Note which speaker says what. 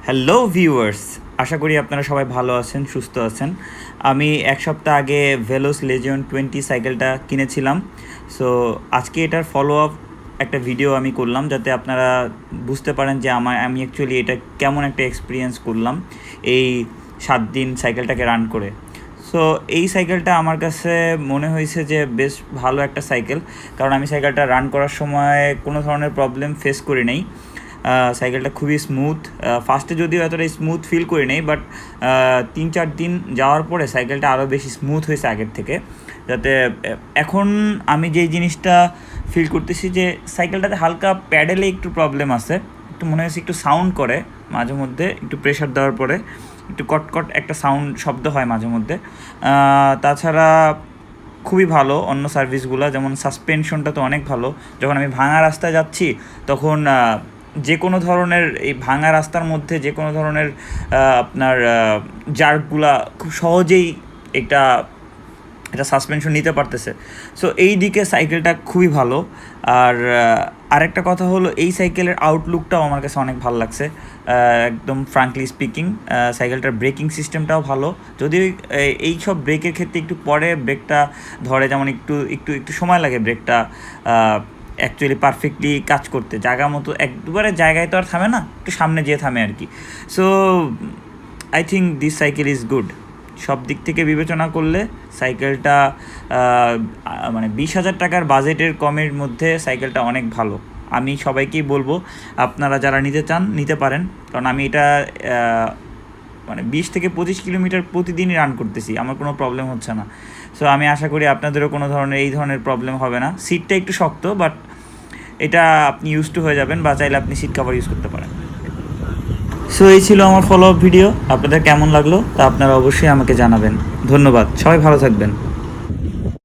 Speaker 1: Hello viewers, আশা করি আপনারা সবাই ভালো আছেন, সুস্থ আছেন। আমি এক সপ্তাহ আগে ভেলোস লেজিয়ন 20 সাইকেলটা কিনেছিলাম। সো আজকে এটার ফলো আপ একটা ভিডিও আমি করলাম, যাতে আপনারা বুঝতে পারেন যে আমি অ্যাকচুয়ালি এটা কেমন একটা এক্সপিরিয়েন্স করলাম এই 7 দিন সাইকেলটাকে রান করে। সো এই সাইকেলটা আমার কাছে মনে হয়েছে যে বেশ ভালো একটা সাইকেল, কারণ আমি সাইকেলটা রান করার সময় কোনো ধরনের প্রবলেম ফেস করি নাই। সাইকেলটা খুবই স্মুথ। ফার্স্টে যদিও এতটা স্মুথ ফিল করি নাই, বাট 3-4 দিন যাওয়ার পরে সাইকেলটা আরও বেশি স্মুথ হয়েছে আগের থেকে। যাতে এখন আমি যেই জিনিসটা ফিল করতেছি যে সাইকেলটাতে হালকা প্যাডেলে একটু প্রবলেম আছে, একটু মনে হচ্ছে একটু সাউন্ড করে মাঝে মধ্যে, একটু প্রেশার দেওয়ার পরে একটু কটকট একটা শব্দ হয় মাঝে মধ্যে। তাছাড়া খুবই ভালো অন্য সার্ভিসগুলো, যেমন সাসপেনশনটা তো অনেক ভালো। যখন আমি ভাঙা রাস্তায় যাচ্ছি তখন যে কোনো ধরনের এই ভাঙা রাস্তার মধ্যে যে কোনো ধরনের আপনার জার্কগুলা খুব সহজেই এটা সাসপেনশন নিতে পারতেছে। সো এই দিকে সাইকেলটা খুবই ভালো। আর আরেকটা কথা হলো, এই সাইকেলের আউটলুকটাও আমার কাছে অনেক ভালো লাগছে। একদম ফ্রাঙ্কলি স্পিকিং, সাইকেলটার ব্রেকিং সিস্টেমটাও ভালো। যদিও এই সব ব্রেকের ক্ষেত্রে একটু পরে ব্রেকটা ধরে, যেমন একটু একটু একটু সময় লাগে ব্রেকটা অ্যাকচুয়ালি পারফেক্টলি কাজ করতে। জায়গা মতো একবারে জায়গায় তো আর থামে না, একটু সামনে যেয়ে থামে আর কি। So I think this cycle is good. সব দিক থেকে বিবেচনা করলে সাইকেলটা মানে 20,000 টাকার বাজেটের কমের মধ্যে সাইকেলটা অনেক ভালো। আমি সবাইকেই বলবো, আপনারা যারা নিতে চান নিতে পারেন, কারণ আমি এটা মানে 20 থেকে 25 কিলোমিটার প্রতিদিনই রান করতেছি, আমার কোনো প্রবলেম হচ্ছে না। সো আমি আশা করি আপনাদেরও কোনো ধরনের এই ধরনের প্রবলেম হবে না। সিটটা একটু শক্ত, বাট এটা আপনি ইউজ টু হয়ে যাবেন, বা চাইলে আপনি সিট কভার ইউজ করতে পারেন। সো এই ছিল আমার ফলো আপ ভিডিও। আপনাদের কেমন লাগলো তা আপনারা অবশ্যই আমাকে জানাবেন। ধন্যবাদ, সবাই ভালো থাকবেন।